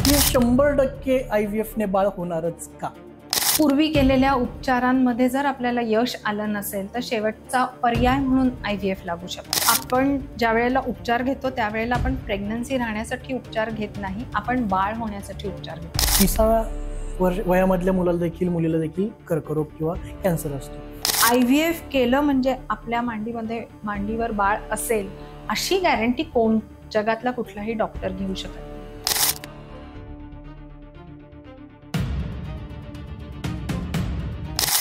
की 100% IVF ने बाळ होणारच का? पूर्वी केलेल्या उपचारांमध्ये जर आपल्याला यश आलं नसेल तर शेवटचा पर्याय म्हणून IVF लागू शकतो. आपण ज्या वेळेला उपचार घेतो त्यावेळेला आपण प्रेग्नन्सी राहण्यासाठी उपचार घेत नाही, आपण बाळ होण्यासाठी उपचार घेतो. 30 वयामधल्या मुलीला देखील कर्करोग किंवा कॅन्सर असतो. IVF केलं म्हणजे आपल्या मांडीवर बाळ असेल अशी गॅरंटी कोण जगातला कुठलाही डॉक्टर घेऊ शकत नाही.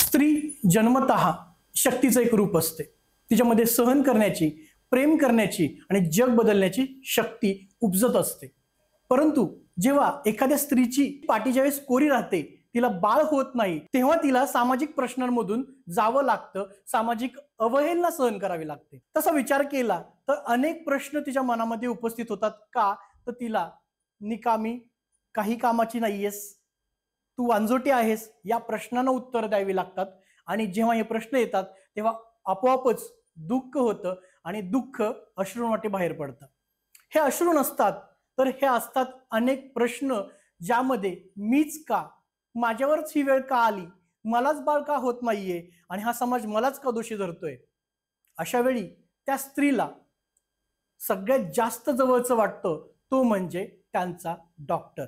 स्त्री जन्मतः शक्तीचं एक रूप असते. तिच्यामध्ये सहन करण्याची, प्रेम करण्याची आणि जग बदलण्याची शक्ती उपजत असते. परंतु जेव्हा एखाद्या स्त्रीची पाठी ज्यावेळेस कोरी राहते, तिला बाळ होत नाही, तेव्हा तिला सामाजिक प्रश्नांमधून जावं लागतं, सामाजिक अवहेलना सहन करावी लागते. तसा विचार केला तर अनेक प्रश्न तिच्या मनामध्ये उपस्थित होतात. का तर तिला निकामी, काही कामाची नाहीयेस, तू वांजोटी आहेस, या प्रश्नांना उत्तर द्यावी लागतात. आणि जेव्हा हे प्रश्न येतात तेव्हा आपोआपच दुःख होतं आणि दुःख अश्रूंवाटे बाहेर पडतं. हे अश्रू नसतात तर हे असतात अनेक प्रश्न, ज्यामध्ये मीच का, माझ्यावरच ही वेळ का आली, मलाच बाळ का होत नाहीये आणि हा समाज मलाच का दोषी धरतोय. अशा वेळी त्या स्त्रीला सगळ्यात जास्त जवळचं वाटतं तो म्हणजे त्यांचा डॉक्टर.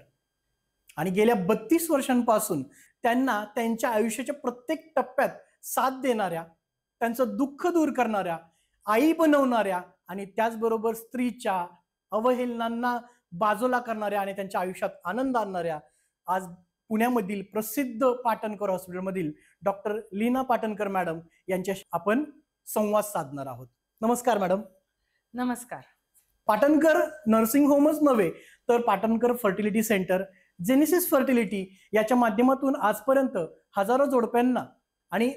आणि गेल्या 32 वर्षांपासून त्यांना त्यांच्या आयुष्याच्या प्रत्येक टप्प्यात साथ देणाऱ्या, त्यांचं दुःख दूर करणाऱ्या, आई बनवणाऱ्या आणि त्याचबरोबर स्त्रीच्या अवहेलनांना बाजूला करणाऱ्या आणि त्यांच्या आयुष्यात आनंद आणणाऱ्या आज पुण्यामधील प्रसिद्ध पाटणकर हॉस्पिटलमधील डॉक्टर लीना पाटणकर मॅडम यांच्याशी आपण संवाद साधणार आहोत. नमस्कार मॅडम. नमस्कार. पाटणकर नर्सिंग होमच नव्हे तर Patankar fertility centre, genesis fertility याच्या माध्यमातून आजपर्यंत हजारो जोडप्यांना आणि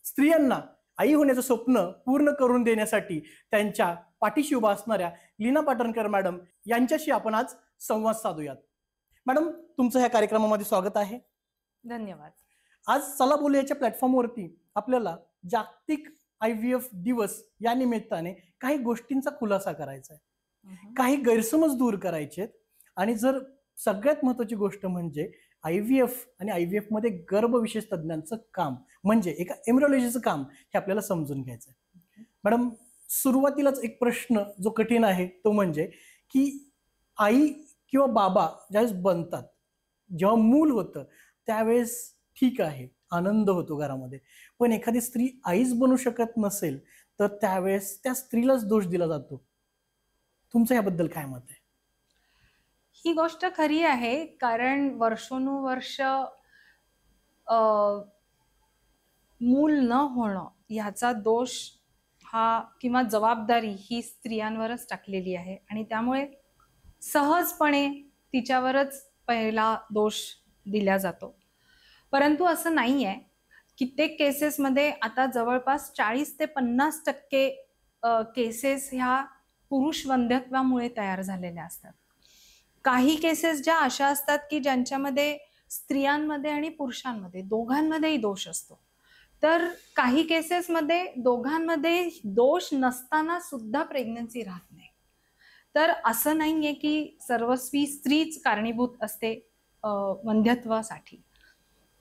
स्त्रियांना आई होण्याचं स्वप्न पूर्ण करून देण्यासाठी त्यांच्या पाठीशी उभा असणाऱ्या लीना पाटणकर मॅडम यांच्याशी आपण आज संवाद साधूयात. मॅडम, तुमचं ह्या कार्यक्रमामध्ये स्वागत आहे. धन्यवाद. आज चला बोलूयाच्या प्लॅटफॉर्मवरती आपल्याला जागतिक IVF दिवस या निमित्ताने काही गोष्टींचा खुलासा करायचा आहे, काही गैरसमज दूर करायचे आणि जर सगळ्यात महत्त्वाची गोष्ट म्हणजे IVF आणि IVF मध्ये गर्भविशेष तज्ञांचं काम म्हणजे एका एम्ब्रिओलॉजीचं काम हे आपल्याला समजून घ्यायचं आहे. मॅडम, सुरुवातीलाच एक प्रश्न जो कठीण आहे तो म्हणजे की आई किंवा बाबा ज्यावेळेस बनतात, जेव्हा मूल होतं त्यावेळेस ठीक आहे, आनंद होतो घरामध्ये, पण एखादी स्त्री आईच बनू शकत नसेल तर त्यावेळेस त्या स्त्रीलाच दोष दिला जातो. तुमचं याबद्दल काय मत आहे? ही गोष्ट खरी आहे, कारण वर्षोनुवर्ष मूल न होणं ह्याचा दोष हा किंवा जबाबदारी ही स्त्रियांवरच टाकलेली आहे आणि त्यामुळे सहजपणे तिच्यावरच पहिला दोष दिला जातो. परंतु असं नाही आहे. कित्येक केसेसमध्ये आता जवळपास 40 ते 50% केसेस ह्या पुरुष वंध्यत्वामुळे तयार झालेल्या असतात. काही केसेस ज्या अशा असतात की ज्यांच्यामध्ये स्त्रियांमध्ये आणि पुरुषांमध्ये दोघांमध्येही दोष असतो. तर काही केसेसमध्ये दोघांमध्ये दोष नसताना सुद्धा प्रेग्नन्सी राहत नाही. तर असं नाहीये की सर्वस्वी स्त्रीच कारणीभूत असते वंध्यत्वासाठी.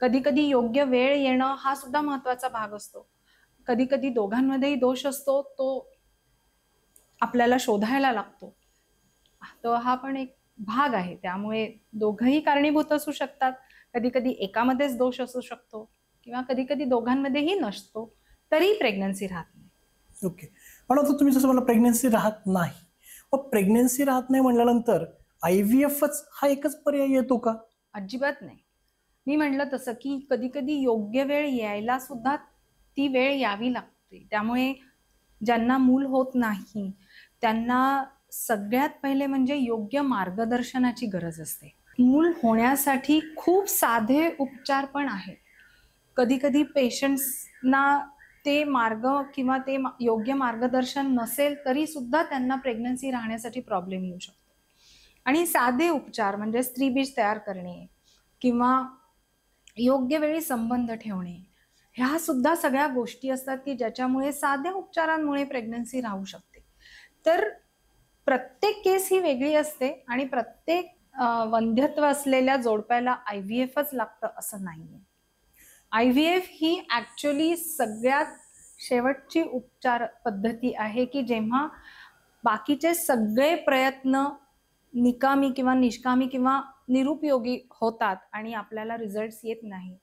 कधी कधी योग्य वेळ येणं हा सुद्धा महत्वाचा भाग असतो. कधी कधी दोघांमध्येही दोष असतो, तो आपल्याला शोधायला लागतो. तो हा पण एक भाग आहे. त्यामुळे दोघंही कारणीभूत असू शकतात. कधी कधी एकामध्येच दोष असू शकतो किंवा कधी कधी दोघांमध्येही नसतो, तरी प्रेग्नन्सी राहत नाही. ओके. पण आता तुम्ही जसं मला प्रेग्नन्सी राहत नाही, मग प्रेग्नन्सी राहत नाही म्हणल्यानंतर IVFच हा एकच पर्याय येतो का? अजिबात नाही. मी म्हटलं तसं की कधी कधी योग्य वेळ यायला सुद्धा ती वेळ यावी लागते. त्यामुळे ज्यांना मूल होत नाही त्यांना सगळ्यात पहिले म्हणजे योग्य मार्गदर्शनाची गरज असते. मूल होण्यासाठी खूप साधे उपचार पण आहेत. कधी कधी पेशंट्सना ते मार्ग किंवा ते योग्य मार्गदर्शन नसेल तरी सुद्धा त्यांना प्रेग्नन्सी राहण्यासाठी प्रॉब्लेम येऊ शकतो. आणि साधे उपचार म्हणजे स्त्रीबीज तयार करणे किंवा योग्य वेळी संबंध ठेवणे, ह्या सुद्धा सगळ्या गोष्टी असतात की ज्याच्यामुळे साध्या उपचारांमुळे प्रेग्नन्सी राहू शकते. तर प्रत्येक केस ही वेगळी असते आणि प्रत्येक वंध्यत्व असलेल्या जोडप्याला IVFच लागतं असं नाहीये. IVF ही ऍक्च्युली सगळ्यात शेवटची उपचार पद्धती आहे की जेव्हा बाकीचे सगळे प्रयत्न निकामी किंवा निष्कामी किंवा निरुपयोगी होतात आणि आपल्याला रिझल्ट्स येत नाही,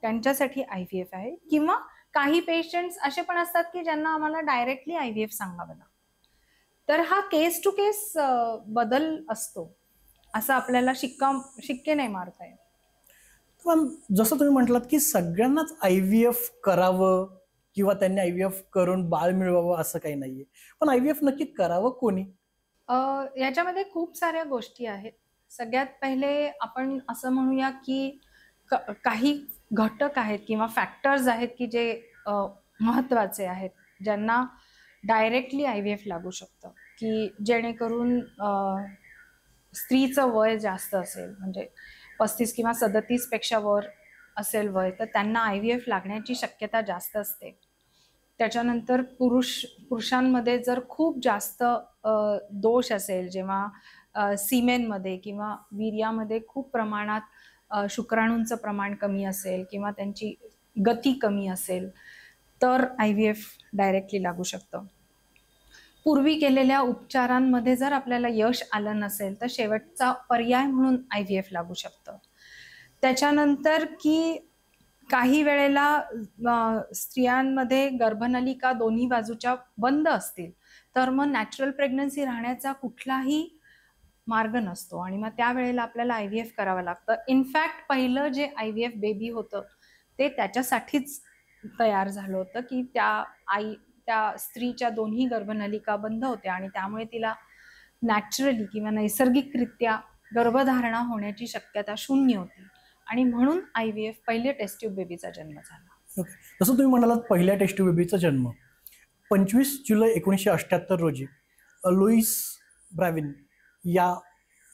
त्यांच्यासाठी IVF आहे. किंवा काही पेशंट्स असे पण असतात की ज्यांना आम्हाला डायरेक्टली IVF सांगावं लागतं. तर हा केस टू केस बदल असतो, असं आपल्याला शिक्के नाही मारता येत. पण जसं तुम्ही म्हटलात की सगळ्यांनाच IVF करावं किंवा त्यांनी IVF करून बाळ मिळवावं असं काही नाहीये, पण IVF नक्की करावं कोणी? याच्यामध्ये खूप साऱ्या गोष्टी आहेत. सगळ्यात पहिले आपण असं म्हणूया की काही घटक आहेत किंवा फॅक्टर्स आहेत की जे महत्वाचे आहेत, ज्यांना डायरेक्टली IVF लागू शकतं, की जेणेकरून स्त्रीचं वय जास्त असेल, म्हणजे 35 किंवा 37 पेक्षा वर असेल वय, तर त्यांना IVF लागण्याची शक्यता जास्त असते. त्याच्यानंतर पुरुषांमध्ये जर खूप जास्त दोष असेल, जेव्हा सिमेनमध्ये किंवा वीर्यामध्ये खूप प्रमाणात शुक्राणूंचं प्रमाण कमी असेल किंवा त्यांची गती कमी असेल, तर IVF डायरेक्टली लागू शकतं. पूर्वी केलेल्या उपचारांमध्ये जर आपल्याला यश आलं नसेल तर शेवटचा पर्याय म्हणून IVF लागू शकतं. त्याच्यानंतर की काही वेळेला स्त्रियांमध्ये गर्भनलिका दोन्ही बाजूच्या बंद असतील, तर मग नॅचरल प्रेग्नन्सी राहण्याचा कुठलाही मार्ग नसतो आणि मग त्यावेळेला आपल्याला IVF करावं लागतं. इनफॅक्ट पहिलं जे IVF बेबी होतं ते त्याच्यासाठीच तयार झालं होतं की त्या स्त्रीच्या दोन्ही गर्भनलिका बंद होत्या आणि त्यामुळे तिला नॅचरली किंवा नैसर्गिकरित्या गर्भधारणा होण्याची शक्यता शून्य होती आणि म्हणून IVF पहिले टेस्ट ट्यूब बेबीचा जन्म झाला. ओके. जसं तुम्ही म्हणालात पहिल्या टेस्ट ट्यूब बेबीचा जन्म 25 जुलै 1978 रोजी लुईस ब्रॅव्हिन या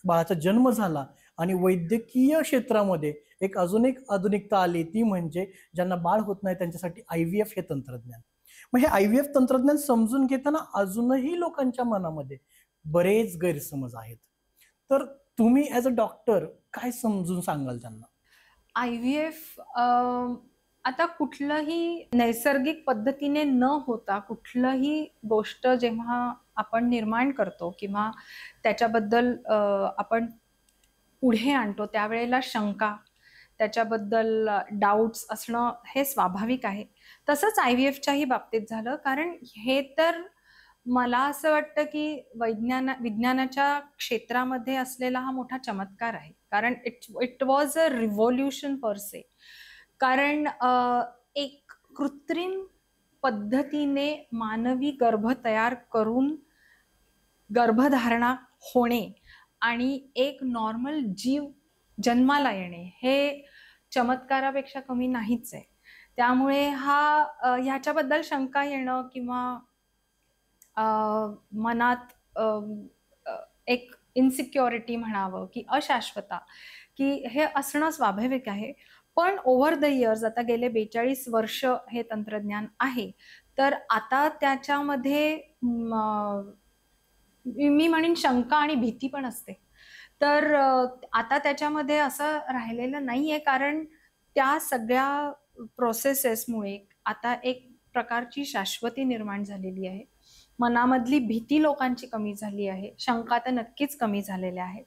बाळाचा जन्म झाला आणि वैद्यकीय क्षेत्रामध्ये अजून एक आधुनिकता आली, ती म्हणजे ज्यांना बाळ होत नाही त्यांच्यासाठी IVF हे तंत्रज्ञान. मग हे IVF तंत्रज्ञान समजून घेताना अजूनही लोकांच्या मनामध्ये बरेच गैरसमज आहेत. तर तुम्ही ॲज अ डॉक्टर काय समजून सांगाल त्यांना? IVF आता कुठलंही नैसर्गिक पद्धतीने न होता कुठलंही गोष्ट जेव्हा आपण निर्माण करतो किंवा त्याच्याबद्दल आपण पुढे आणतो, त्यावेळेला शंका, त्याच्याबद्दल डाऊट्स असणं हे स्वाभाविक आहे. तसंच IVFच्याही बाबतीत झालं, कारण हे तर मला असं वाटतं की विज्ञानाच्या क्षेत्रामध्ये असलेला हा मोठा चमत्कार आहे. कारण इट वॉज अ रिव्होल्युशन पर से. कारण एक कृत्रिम पद्धतीने मानवी गर्भ तयार करून गर्भधारणा होणे आणि एक नॉर्मल जीव जन्माला येणे हे चमत्कारापेक्षा कमी नाहीच आहे. त्यामुळे ह्याच्याबद्दल शंका येणं किंवा मनात एक इन्सिक्युरिटी म्हणावं की अशाश्वता, की हे असणं स्वाभाविक आहे. पण ओव्हर द इयर्स, आता गेले 42 वर्ष हे तंत्रज्ञान आहे, तर आता त्याच्यामध्ये मी म्हणेन शंका आणि भीती पण असते. तर आता त्याच्यामध्ये असं राहिलेलं नाहीये, कारण त्या सगळ्या प्रोसेसेसमुळे आता एक प्रकारची शाश्वती निर्माण झालेली आहे. मनामधली भीती लोकांची कमी झाली आहे. शंका तर नक्कीच कमी झालेल्या आहेत.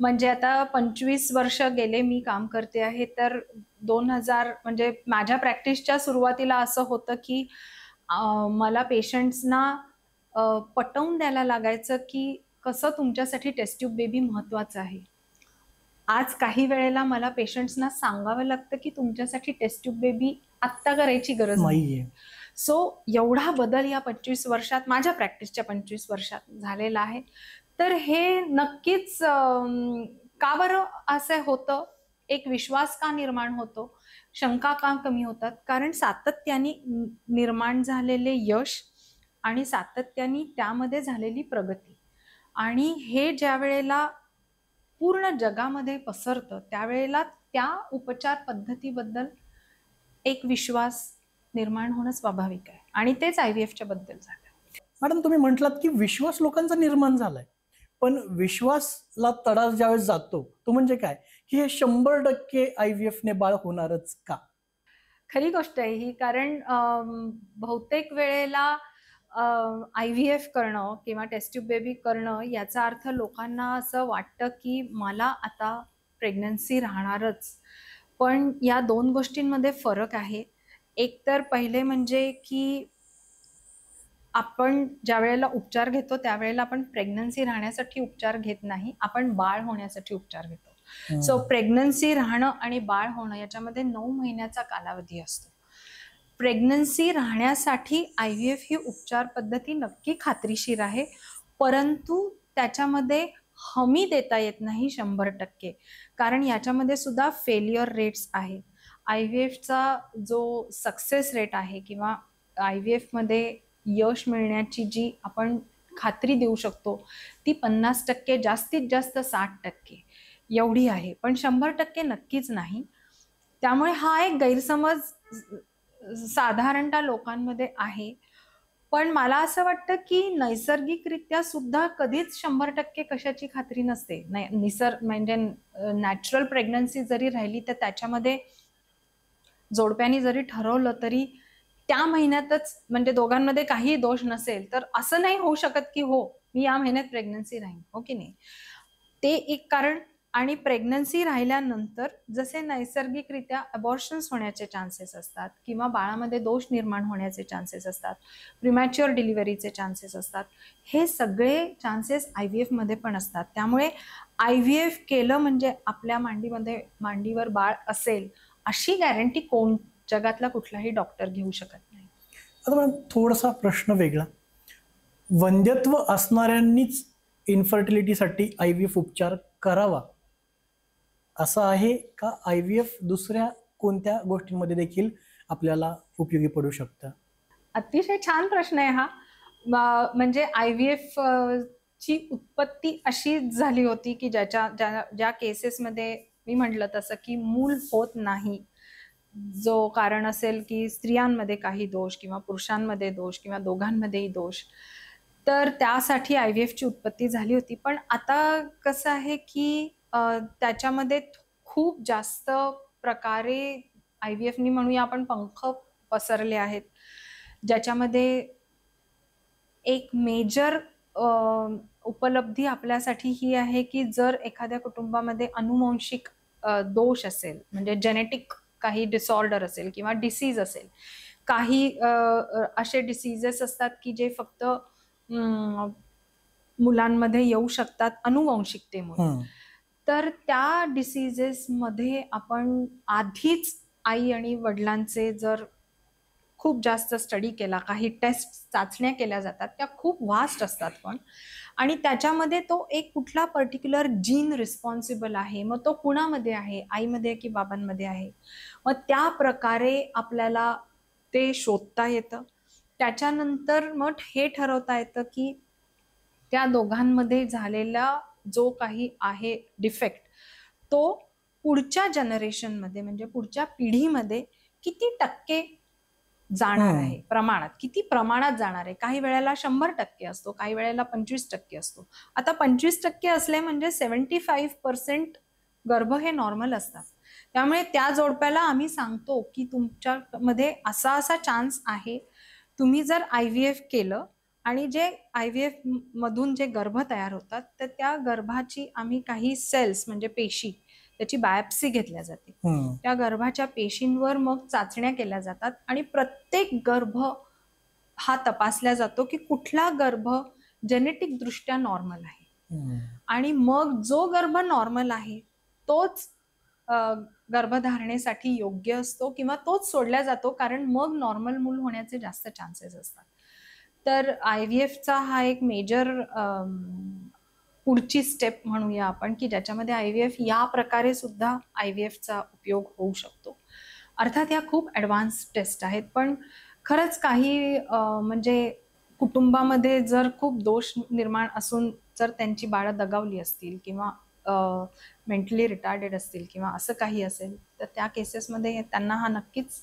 म्हणजे आता 25 वर्ष गेले मी काम करते आहे, तर 2000 म्हणजे माझ्या प्रॅक्टिसच्या सुरुवातीला असं होतं की मला पेशंट्सना पटवून द्यायला लागायचं की कसं तुमच्यासाठी टेस्ट ट्यूब बेबी महत्वाचं आहे. आज काही वेळेला मला पेशंट्सना सांगावं लागतं की तुमच्यासाठी टेस्ट ट्यूब बेबी आत्ता करायची गरज नाहीये. सो एवढा बदल या 25 वर्षात, माझ्या प्रॅक्टिसच्या 25 वर्षात झालेला आहे. तर हे नक्कीच का बरं असं होतं, एक विश्वास का निर्माण होतो, शंका का कमी होतात, कारण सातत्याने निर्माण झालेले यश आणि सातत्याने त्यामध्ये झालेली प्रगती, आणि हे ज्या वेळेला पूर्ण जगामध्ये पसरतं त्यावेळेला त्या उपचार पद्धतीबद्दल एक विश्वास निर्माण होणं स्वाभाविक आहे, आणि तेच IVFच्या बद्दल झालं. मॅडम, तुम्ही म्हटलात की विश्वास लोकांचा निर्माण झालाय, पण विश्वासला तडा ज्यावेळेस जातो तो म्हणजे काय, की हे 100% IVF ने बाळ होणारच का? खरी गोष्ट आहे ही, कारण बहुतेक वेळेला IVF करणं किंवा टेस्ट ट्यूब बेबी करणं याचा अर्थ लोकांना असं वाटतं की मला आता प्रेग्नन्सी राहणारच. पण या 2 गोष्टींमध्ये फरक आहे. एक तर पहिले म्हणजे की आपण ज्यावेळेला उपचार घेतो त्यावेळेला आपण प्रेग्नन्सी राहण्यासाठी उपचार घेत नाही, आपण बाळ होण्यासाठी उपचार घेतो. सो प्रेग्नन्सी राहणं आणि बाळ होणं याच्यामध्ये 9 महिन्याचा कालावधी असतो. प्रेग्नन्सी राहण्यासाठी IVF ही उपचार पद्धती नक्की खात्रीशीर आहे, परंतु त्याच्यामध्ये हमी देता येत नाही 100%, कारण याच्यामध्ये सुद्धा फेल्युअर रेट्स आहेत. IVFचा जो सक्सेस रेट आहे किंवा IVF मध्ये यश मिळण्याची जी आपण खात्री देऊ शकतो ती 50%, जास्तीत जास्त 60% एवढी आहे, पण 100% नक्कीच नाही. त्यामुळे हा एक गैरसमज साधारणतः लोकांमध्ये आहे. पण मला असं वाटतं की नैसर्गिकरित्या सुद्धा कधीच 100% कशाची खात्री नसते. म्हणजे नॅचरल प्रेग्नन्सी जरी राहिली तर त्याच्यामध्ये जोडप्यानी जरी ठरवलं तरी त्या महिन्यातच, म्हणजे दोघांमध्ये काही दोष नसेल तर असं नाही होऊ शकत की हो मी या महिन्यात प्रेग्नन्सी राहीन, हो की नाही. ते एक कारण. आणि प्रेग्नन्सी राहिल्यानंतर जसे नैसर्गिकरित्या अबॉर्शन्स होण्याचे चान्सेस असतात किंवा बाळामध्ये दोष निर्माण होण्याचे चान्सेस असतात, प्रिमॅच्युअर डिलिव्हरीचे चान्सेस असतात, हे सगळे चान्सेस IVF मध्ये पण असतात. त्यामुळे IVF केलं म्हणजे आपल्या मांडीवर बाळ असेल अशी गॅरंटी कोण जगातला कुठलाही डॉक्टर घेऊ शकत नाही. आता मॅडम थोडासा प्रश्न वेगळा, वंध्यत्व असणाऱ्यांनीच इन्फर्टिलिटीसाठी IVF उपचार करावा असं आहे का, IVF दुसऱ्या कोणत्या गोष्टींमध्ये देखील आपल्याला उपयोगी पडू शकतं? अतिशय छान प्रश्न आहे हा. म्हणजे IVF ची उत्पत्ती अशी झाली होती की ज्या केसेसमध्ये मी म्हटलं तसं की मूल होत नाही, जो कारण असेल की स्त्रियांमध्ये काही दोष किंवा पुरुषांमध्ये दोष किंवा दोघांमध्येही दोष, तर त्यासाठी IVF ची उत्पत्ती झाली होती. पण आता कसं आहे की त्याच्यामध्ये खूप जास्त प्रकारे IVF नी म्हणूया आपण पंख पसरले आहेत, ज्याच्यामध्ये एक मेजर उपलब्धी आपल्यासाठी ही आहे की जर एखाद्या कुटुंबामध्ये अनुवांशिक दोष असेल, म्हणजे जेनेटिक काही डिसऑर्डर असेल किंवा डिसीज असेल, काही असे डिसीजेस असतात की जे फक्त मुलांमध्ये येऊ शकतात अनुवांशिकतेमुळे. तर त्या डिसीजेसमध्ये आपण आधीच आई आणि वडिलांचे जर खूप जास्त स्टडी केला, काही टेस्ट चाचण्या केल्या जातात, त्या खूप वास्ट असतात पण, आणि त्याच्यामध्ये तो एक कुठला पर्टिक्युलर जीन रिस्पॉन्सिबल आहे, मग तो कुणामध्ये आहे, आईमध्ये की बाबांमध्ये आहे, मग त्या प्रकारे आपल्याला ते शोधता येतं. त्याच्यानंतर मग हे ठरवता येतं की त्या दोघांमध्ये झालेला जो काही आहे डिफेक्ट तो पुढच्या जनरेशनमध्ये म्हणजे पुढच्या पिढीमध्ये किती टक्के जाणार आहे, प्रमाणात किती प्रमाणात जाणार आहे. काही वेळेला 100% असतो, काही वेळेला 25% असतो. आता 25% असले म्हणजे 75% गर्भ हे नॉर्मल असतात. त्यामुळे त्या जोडप्याला आम्ही सांगतो की तुमच्यामध्ये असा चान्स आहे, तुम्ही जर IVF केलं आणि जे IVF मधून जे गर्भ तयार होतात तर त्या गर्भाची आम्ही काही सेल्स म्हणजे पेशी, त्याची बायोप्सी घेतल्या जाते. त्या गर्भाच्या पेशींवर मग चाचण्या केल्या जातात आणि प्रत्येक गर्भ हा तपासला जातो की कुठला गर्भ जेनेटिक दृष्ट्या नॉर्मल आहे, आणि मग जो गर्भ नॉर्मल आहे तोच गर्भधारणेसाठी योग्य असतो किंवा तोच सोडला जातो, कारण मग नॉर्मल मूल होण्याचे जास्त चान्सेस असतात. तर IVFचा हा एक मेजर पुढची स्टेप म्हणूया आपण की ज्याच्यामध्ये IVF या प्रकारे सुद्धा IVFचा उपयोग होऊ शकतो. अर्थात या खूप ॲडव्हान्स टेस्ट आहेत, पण खरंच काही म्हणजे कुटुंबामध्ये जर खूप दोष निर्माण असून जर त्यांची बाळं दगावली असतील किंवा मेंटली रिटार्डेड असतील किंवा असं काही असेल तर त्या केसेसमध्ये त्यांना हा नक्कीच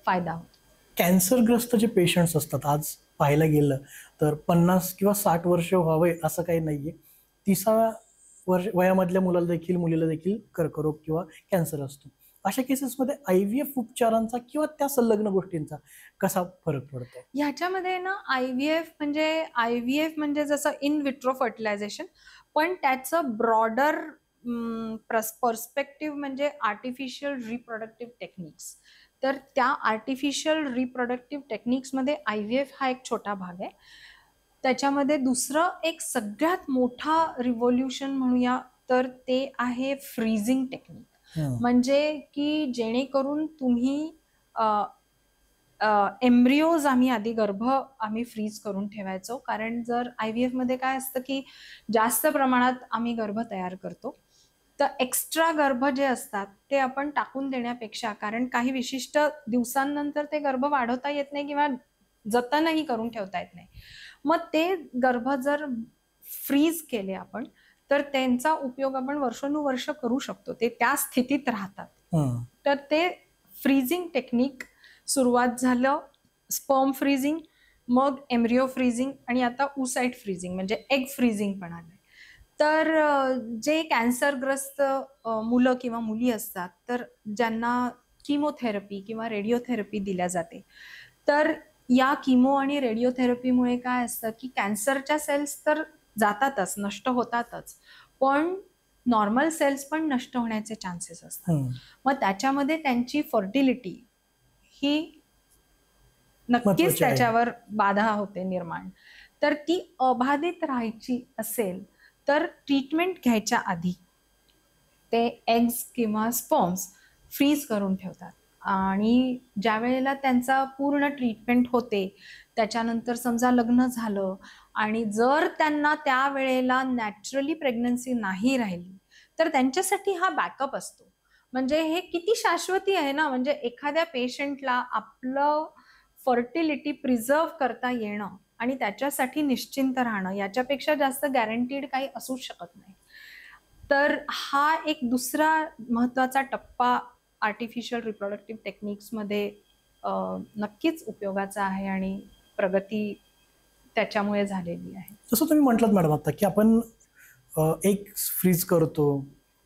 फायदा होतो. कॅन्सरग्रस्त जे पेशंट्स असतात आज पाहायला गेलं तर 50 किंवा 60 वर्ष व्हावे असं काही नाहीये. 30व्या वयामधल्या मुलीला देखील कर्करोग किंवा कॅन्सर असतो. अशा केसेसमध्ये IVF उपचारांचा किंवा त्या संलग्न गोष्टींचा कसा फरक पडतो? ह्याच्यामध्ये ना आय व्ही एफ म्हणजे जसं इन विट्रो फर्टिलायझेशन, पण त्याचं ब्रॉडर पर्स्पेक्टिव्ह म्हणजे आर्टिफिशियल रिप्रोडक्टिव्ह टेक्निक्स. तर त्या आर्टिफिशियल रिप्रोडक्टिव्ह टेक्निक्समध्ये IVF हा एक छोटा भाग आहे. त्याच्यामध्ये दुसरं एक सगळ्यात मोठा रिव्होल्युशन म्हणूया तर ते आहे फ्रीजिंग टेक्निक. म्हणजे की जेणेकरून तुम्ही एम्ब्रिओज आम्ही फ्रीज करून ठेवायचो, कारण जर IVF मध्ये काय असतं की जास्त प्रमाणात आम्ही गर्भ तयार करतो, तर एक्स्ट्रा गर्भ जे असतात ते आपण टाकून देण्यापेक्षा, कारण काही विशिष्ट दिवसांनंतर ते गर्भ वाढवता येत नाही किंवा जतनही करून ठेवता येत नाही, मग ते गर्भ जर फ्रीज केले आपण तर त्यांचा उपयोग आपण वर्षानुवर्ष करू शकतो, ते त्या स्थितीत राहतात. तर ते फ्रीजिंग टेक्निक सुरुवात झालं, स्पर्म फ्रीजिंग, मग एम्ब्रिओ फ्रीजिंग आणि आता oocyte फ्रीजिंग म्हणजे एग फ्रीजिंग पण आलंय. तर जे कॅन्सरग्रस्त मुलं किंवा मुली असतात, तर ज्यांना किमोथेरपी किंवा रेडिओथेरपी दिल्या जाते, तर या किमो आणि रेडिओथेरपीमुळे काय असतं की कॅन्सरच्या सेल्स तर जातातच, नष्ट होतातच, पण नॉर्मल सेल्स पण नष्ट होण्याचे चान्सेस असतात. मग त्याच्यामध्ये त्यांची फर्टिलिटी ही नक्कीच त्याच्यावर बाधा होते निर्माण. तर ती अबाधित राहायची असेल तर ट्रीटमेंट घ्यायच्या आधी ते एग्स किंवा स्पर्म्स फ्रीज करून ठेवतात, आणि ज्या वेळेला त्यांचा पूर्ण ट्रीटमेंट होते, त्याच्यानंतर समजा लग्न झालं आणि जर त्यांना त्या वेळेला नॅचरली प्रेग्नन्सी नाही राहिली तर त्यांच्यासाठी हा बॅकअप असतो. म्हणजे हे किती शाश्वती आहे ना, म्हणजे एखाद्या पेशंटला आपलं फर्टिलिटी प्रिझर्व करता येणं आणि त्याच्यासाठी निश्चिंत राहणं, याच्यापेक्षा जास्त गॅरंटीड काही असू शकत नाही. तर हा एक दुसरा महत्वाचा टप्पा आर्टिफिशियल रिप्रोडक्टिव्ह टेक्निक्समध्ये नक्कीच उपयोगाचा आहे आणि प्रगती त्याच्यामुळे झालेली आहे. जसं तुम्ही म्हटलात मॅडम आता की आपण एग फ्रीज करतो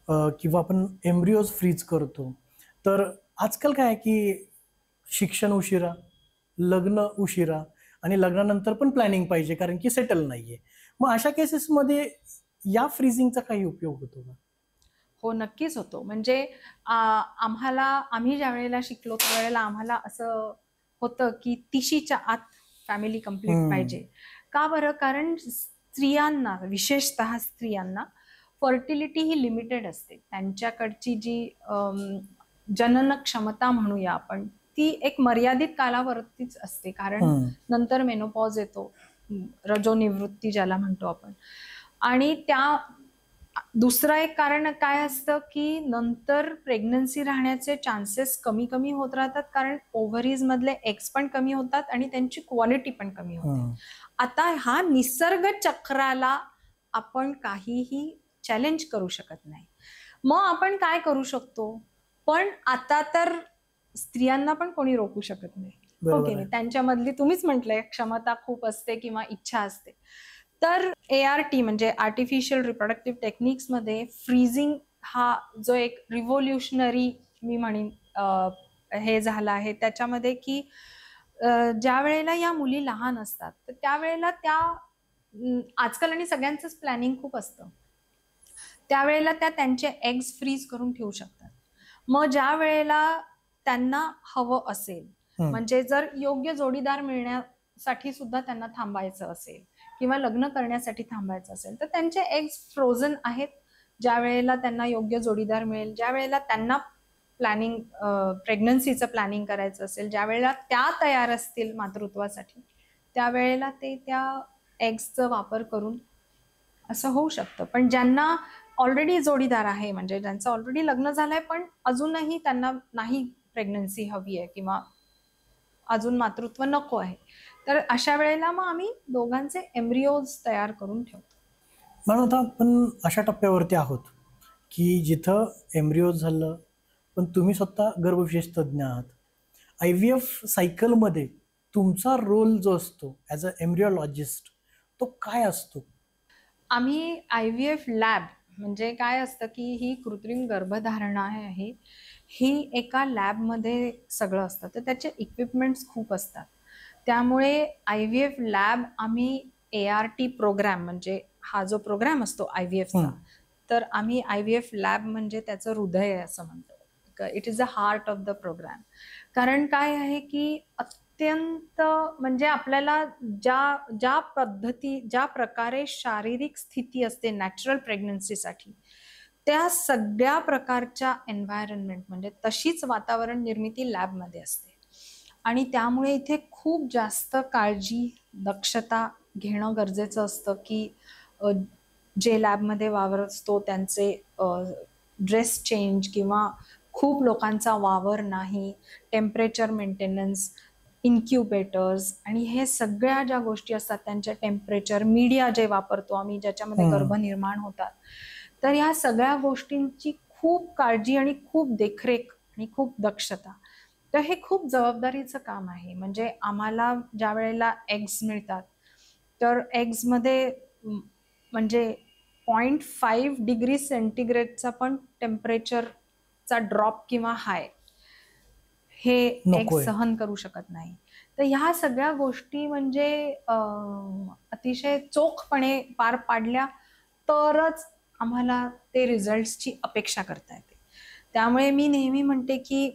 किंवा आपण एम्ब्रिओज फ्रीज करतो, तर आजकाल काय आहे की शिक्षण उशिरा, लग्न उशिरा आणि लग्नानंतर पण प्लॅनिंग पाहिजे कारण की सेटल नाहीये. मग अशा केसेसमध्ये या फ्रीजिंगचा काही उपयोग होतो का? हो, नक्कीच होतो. म्हणजे आम्ही ज्या वेळेला शिकलो त्यावेळेला आम्हाला असं होतं की 30च्या आत फॅमिली कंप्लीट पाहिजे. का बरं? कारण स्त्रियांना, विशेषतः स्त्रियांना फर्टिलिटी ही लिमिटेड असते. त्यांच्याकडची जी जनन क्षमता म्हणूया आपण, ती एक मर्यादित कालावधीच असते, कारण नंतर मेनोपॉज येतो, रजोनिवृत्ती ज्याला म्हणतो आपण. आणि त्या दुसरं एक कारण काय असतं की नंतर प्रेग्नन्सी राहण्याचे चान्सेस कमी कमी होत राहतात, कारण ओव्हरीज मधले एग्स पण कमी होतात आणि त्यांची क्वालिटी पण कमी होते. आता हा निसर्ग चक्राला आपण काहीही चॅलेंज करू शकत नाही. मग आपण काय करू शकतो? पण आता तर स्त्रियांना पण कोणी रोखू शकत नाही, हो की नाही? त्यांच्यामधली तुम्हीच म्हटलंय क्षमता खूप असते किंवा इच्छा असते. तर ART म्हणजे आर्टिफिशियल रिप्रोडक्टिव्ह टेक्निक्समध्ये फ्रीजिंग हा जो एक रिव्होल्युशनरी मी म्हणेन हे झालं आहे, त्याच्यामध्ये की ज्या वेळेला या मुली लहान असतात तर त्यावेळेला त्या आजकाल आणि सगळ्यांचंच प्लॅनिंग खूप असतं, त्यावेळेला त्या त्यांचे एग्स फ्रीज करून ठेवू शकतात. मग ज्या वेळेला त्यांना हवं असेल, म्हणजे जर योग्य जोडीदार मिळण्यासाठी सुद्धा त्यांना थांबायचं असेल किंवा लग्न करण्यासाठी थांबायचं असेल, तर त्यांचे एग्स फ्रोझन आहेत. ज्या वेळेला त्यांना योग्य जोडीदार मिळेल, ज्या वेळेला त्यांना प्रेग्नन्सीचं प्लॅनिंग करायचं असेल, ज्या वेळेला त्या तयार असतील मातृत्वासाठी, त्यावेळेला ते त्या एग्सचा वापर करून असं होऊ शकतं. पण ज्यांना ऑलरेडी जोडीदार आहे, म्हणजे ज्यांचं ऑलरेडी लग्न झालंय पण अजूनही त्यांना नाही प्रेग्नन्सी हवी आहे किंवा अजून मातृत्व नको आहे, तर अशा वेळेला मग आम्ही दोघांचे एम्ब्रिओज तयार करून ठेवतो. मॅडम आता आपण अशा टप्प्यावरती आहोत की जिथं एम्ब्रिओज झालं, पण तुम्ही स्वतः गर्भविशेष तज्ज्ञ आहात. IVF सायकलमध्ये तुमचा रोल जो असतो ॲज अ एम्ब्रिओलॉजिस्ट तो काय असतो? आम्ही IVF लॅब म्हणजे काय असतं की ही कृत्रिम गर्भधारणा आहे, ही एका लॅबमध्ये सगळं असतं, तर त्याचे इक्विपमेंट्स खूप असतात. त्यामुळे IVF लॅब आम्ही ART प्रोग्राम म्हणजे हा जो प्रोग्राम असतो IVFचा, तर आम्ही IVF लॅब म्हणजे त्याचं हृदय आहे असं म्हणतो. It is the heart of the programme. कारण काय आहे की अत्यंत म्हणजे आपल्याला ज्या ज्या पद्धती ज्या प्रकारे शारीरिक स्थिती असते नॅचरल प्रेग्नन्सीसाठी, त्या सगळ्या प्रकारच्या एन्व्हायरमेंट म्हणजे तशीच वातावरण निर्मिती लॅबमध्ये असते. आणि त्यामुळे इथे खूप जास्त काळजी, दक्षता घेणं गरजेचं असतं की जे लॅबमध्ये वावर असतो त्यांचे ड्रेस चेंज किंवा खूप लोकांचा वावर नाही, टेम्परेचर मेंटेनन्स, इन्क्युबेटर्स आणि हे सगळ्या ज्या गोष्टी असतात त्यांचे टेम्परेचर, मीडिया जे वापरतो आम्ही ज्याच्यामध्ये गर्भ निर्माण होतात, तर या सगळ्या गोष्टींची खूप काळजी आणि खूप देखरेख आणि खूप दक्षता. तर हे खूप जबाबदारीचं काम आहे. म्हणजे आम्हाला ज्या वेळेला एग्स मिळतात, तर एग्समध्ये म्हणजे 0.5 डिग्री सेंटीग्रेडचा पण टेम्परेचरचा ड्रॉप किंवा हाय हे एग नकोय. सहन करू शकत नाही. तर ह्या सगळ्या गोष्टी म्हणजे अतिशय चोखपणे पार पाडल्या तरच आम्हाला ते रिझल्ट्सची अपेक्षा करता येते. त्यामुळे मी नेहमी म्हणते की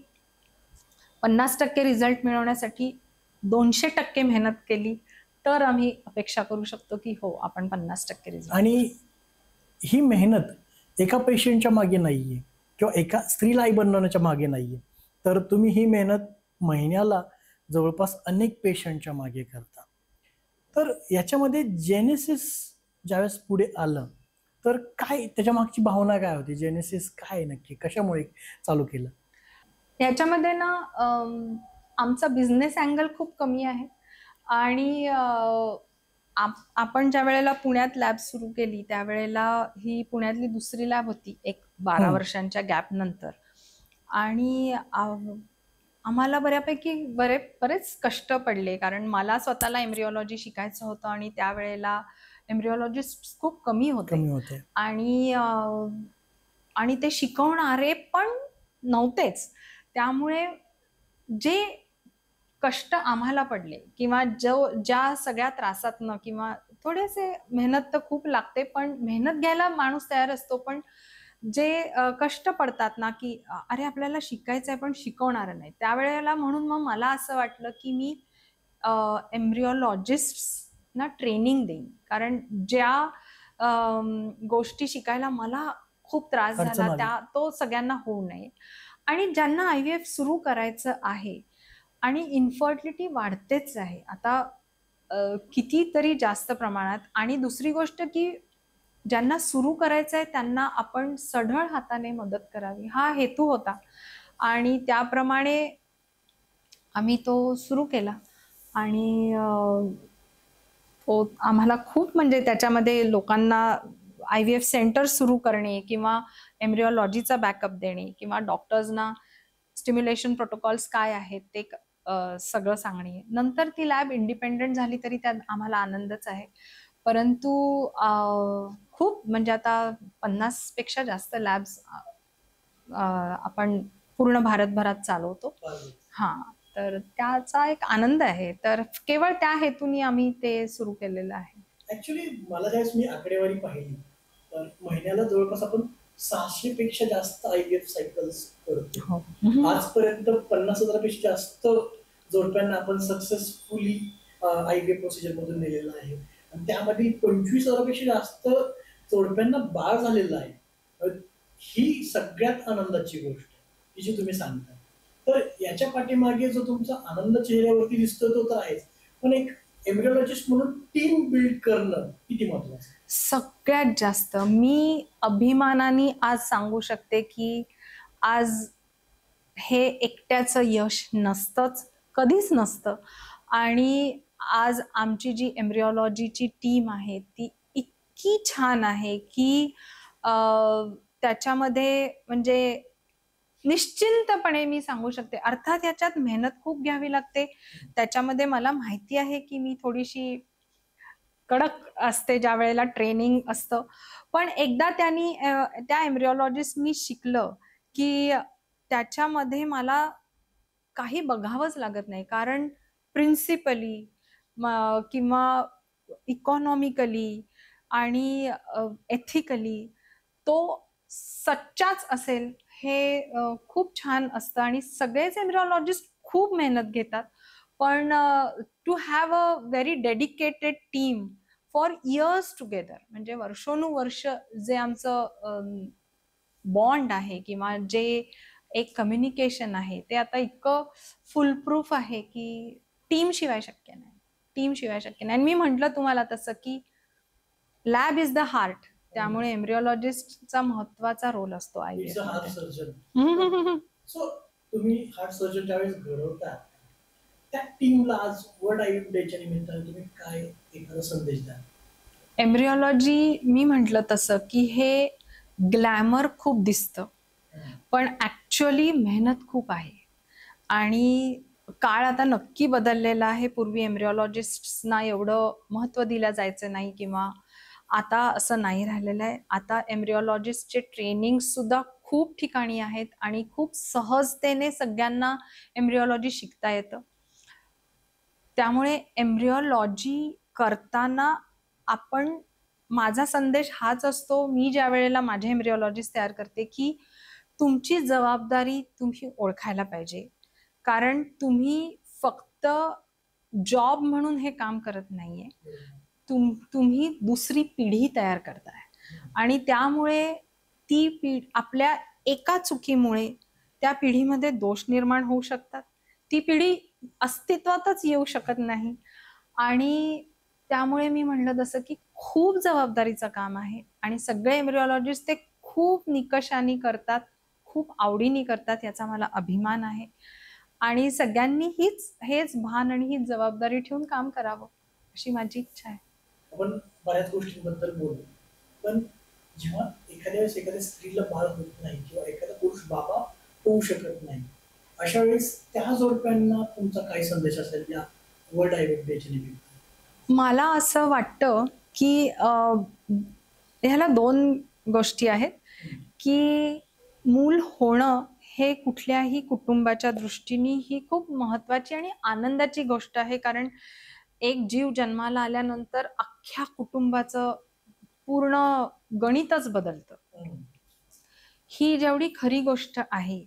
50% रिझल्ट मिळवण्यासाठी 200% मेहनत केली तर आम्ही अपेक्षा करू शकतो की हो आपण 50% रिझल्ट. आणि ही मेहनत एका पेशंटच्या मागे नाहीये किंवा एका स्त्रीला आई बनवण्याच्या मागे नाहीये, तर तुम्ही ही मेहनत महिन्याला जवळपास अनेक पेशंटच्या मागे करता. तर याच्यामध्ये जेनेसिस ज्यावेळेस पुढे आलं, तर काय त्याच्या मागची भावना काय होती? जेनेसिस काय नक्की कशामुळे चालू केलं? याच्यामध्ये ना आमचा बिझनेस अँगल खूप कमी आहे आणि आपण ज्या वेळेला पुण्यात लॅब सुरू केली त्यावेळेला ही पुण्यातली दुसरी लॅब होती एक 12 वर्षांच्या गॅप नंतर. आणि आम्हाला बऱ्यापैकी बरेच कष्ट पडले कारण मला स्वतःला एम्ब्रिओलॉजी शिकायचं होतं आणि त्यावेळेला एम्ब्रिओलॉजिस्ट खूप कमी होते. आणि ते शिकवणारे पण नव्हतेच. त्यामुळे जे कष्ट आम्हाला पडले किंवा ज्या सगळ्या त्रासातनं किंवा थोडेसे मेहनत तर खूप लागते पण मेहनत घ्यायला माणूस तयार असतो, पण जे कष्ट पडतात ना की अरे आपल्याला शिकायचंय पण शिकवणार नाही, त्यावेळेला म्हणून मग मला असं वाटलं की मी एम्ब्रिओलॉजिस्टना ट्रेनिंग देईन. कारण ज्या गोष्टी शिकायला मला खूप त्रास अडचण झाला आली. तो सगळ्यांना होऊ नये. आणि ज्यांना IVF सुरू करायचं आहे आणि इन्फर्टिलिटी वाढतेच आहे आता कितीतरी जास्त प्रमाणात, आणि दुसरी गोष्ट की ज्यांना सुरू करायचं आहे त्यांना आपण सढळ हाताने मदत करावी हा हेतू होता आणि त्याप्रमाणे आम्ही तो सुरू केला. आणि तो आम्हाला खूप म्हणजे त्याच्यामध्ये लोकांना IVF सेंटर सुरू करणे किंवा एम्ब्रिओलॉजीचा बॅकअप देणे किंवा डॉक्टर्सना स्टिम्युलेशन प्रोटोकॉल्स काय आहेत ते सगळं सांगणे. नंतर ती लॅब इंडिपेंडेंट झाली तरी त्यात आम्हाला आनंदच आहे. परंतु खूप म्हणजे आता 50 पेक्षा जास्त लॅब्स आपण पूर्ण भारतभरात चालवतो. हां, तर त्याचा एक आनंद आहे. तर केवळ त्या हेतूने आम्ही ते सुरू केलेलं आहे. ऍक्च्युली मला ज्यावेळेस मी आकडेवारी पाहिली, तर महिन्याला जवळपास आपण 600 पेक्षा जास्त IVF सायकल्स करतो. हो. आजपर्यंत 50,000 पेक्षा जास्त जोडप्यांना आपण सक्सेसफुली IVF प्रोसिजर मधून नेलेलं आहे आणि त्यामध्ये 25,000 पेक्षा जास्त जोडप्यांना बाळ झालेलं आहे. ही सगळ्यात आनंदाची गोष्ट ही जी तुम्ही सांगता. तर याच्या पाठीमागे जो तुमचा आनंद चेहऱ्यावरती दिसतो तो तर आहेच, पण एक एम्ब्रिओलॉजिस्ट म्हणून टीम बिल्ड करणं किती महत्वाचं? सगळ्यात जास्त मी अभिमानाने आज सांगू शकते की आज हे एकट्याचं यश नसतंच, कधीच नसतं. आणि आज आमची जी एम्ब्रिओलॉजीची टीम आहे ती इतकी छान आहे की त्याच्यामध्ये म्हणजे निश्चिंतपणे मी सांगू शकते. अर्थात याच्यात मेहनत खूप घ्यावी लागते. त्याच्यामध्ये मला माहिती आहे की मी थोडीशी कडक असते ज्या वेळेला ट्रेनिंग असतं. पण एकदा त्या एम्ब्रिओलॉजिस्टनी शिकलं की त्याच्यामध्ये मला काही बघावंच लागत नाही, कारण प्रिन्सिपली किंवा इकॉनॉमिकली आणि एथिकली तो सच्चाच असेल हे खूप छान असतं. आणि सगळेच एम्ब्रिओलॉजिस्ट खूप मेहनत घेतात, पण to have a very dedicated team for years together, म्हणजे वर्षोनुवर्ष जे आमचं बॉन्ड आहे किंवा जे एक कम्युनिकेशन आहे ते आता इतकं फुलप्रूफ आहे की टीम शिवाय शक्य नाही. आणि मी म्हंटल तुम्हाला तसं की लॅब इज द हार्ट, त्यामुळे एम्ब्रिओलॉजिस्टचा महत्वाचा रोल असतो it's a heart surgeon. IVF. So तुम्ही हार्ट सर्जन ज्यावेळेस घडवता त्या टीमला आज वर्ल्ड आयव्हीएफ डेच्या निमित्ताने तुम्ही काय एखादा संदेश द्या? एम्ब्रिओलॉजी मी म्हंटल तसं की हे ग्लॅमर खूप दिसतं, पण ऍक्च्युअली मेहनत खूप आहे. आणि काळ आता नक्की बदललेला आहे. पूर्वी एम्ब्रिओलॉजिस्टना एवढं महत्व दिलं जायचं नाही किंवा आता असं नाही राहिलेलं आहे. आता एम्ब्रिओलॉजिस्टचे ट्रेनिंग सुद्धा खूप ठिकाणी आहेत आणि खूप सहजतेने सगळ्यांना एम्ब्रिओलॉजी शिकता येतं. त्यामुळे एम्ब्रिओलॉजी करताना आपण, माझा संदेश हाच असतो, मी ज्या वेळेला माझे एम्ब्रिओलॉजिस्ट तयार करते, की तुमची जबाबदारी तुम्ही ओळखायला पाहिजे. कारण तुम्ही फक्त जॉब म्हणून हे काम करत नाहीये, तुम्ही दुसरी पिढी तयार करताय. आणि त्यामुळे आपल्या एका चुकीमुळे त्या पिढीमध्ये दोष निर्माण होऊ शकतात. ती पिढी अस्तित्वातच येऊ शकत नाही. आणि त्यामुळे मी म्हणलं जसं की खूप जबाबदारीचं काम आहे आणि सगळे एम्ब्रिओलॉजिस्ट ते खूप निकषाने करतात, खूप आवडीने करतात, याचा मला अभिमान आहे. आणि सगळ्यांनी हेच भान आणि हीच जबाबदारी ठेवून काम करावं अशी माझी इच्छा आहे. आपण बऱ्याच गोष्टींबद्दल बोलू, पण जेव्हा एखाद्या स्त्रीला बाळ होत नाही किंवा एखादा पुरुष बाबा होऊ शकत नाही, अशा वेळेस त्या जोडप्यांना तुमचा काय संदेश असेल या वर्ल्ड आयव्हीएफ डेच्या निमित्त? मला असं वाटतं की ह्याला दोन गोष्टी आहेत, की मूल होणं हे कुठल्याही कुटुंबाच्या दृष्टीने ही खूप महत्वाची आणि आनंदाची गोष्ट आहे. कारण एक जीव जन्माला आल्यानंतर अख्ख्या कुटुंबाचं पूर्ण गणितच बदलतं. ही जेवढी खरी गोष्ट आहे.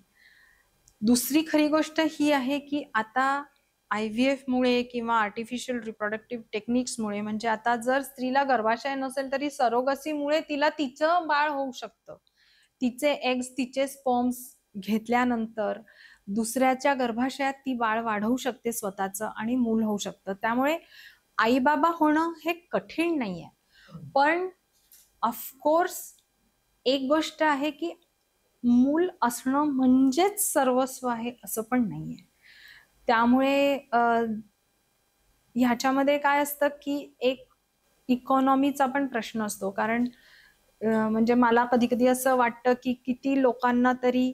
दुसरी खरी गोष्ट ही आहे की आता IVF मुळे किंवा आर्टिफिशियल रिप्रोडक्टिव्ह टेक्निक्समुळे, म्हणजे आता जर स्त्रीला गर्भाशय नसेल तरी सरोगसीमुळे तिला तिचं बाळ होऊ शकतं. तिचे एग्स, तिचे स्पर्म्स घेतल्यानंतर दुसऱ्याच्या गर्भाशयात ती बाळ वाढवू शकते स्वतःचं आणि मूल होऊ शकतं. त्यामुळे आई बाबा होणं हे कठीण नाहीये. पण ऑफकोर्स एक गोष्ट आहे की मूल असणं म्हणजेच सर्वस्व आहे असं पण नाहीये. त्यामुळे ह्याच्यामध्ये काय असतं की एक इकॉनॉमीचा पण प्रश्न असतो. कारण म्हणजे मला कधी कधी असं वाटतं की किती लोकांना तरी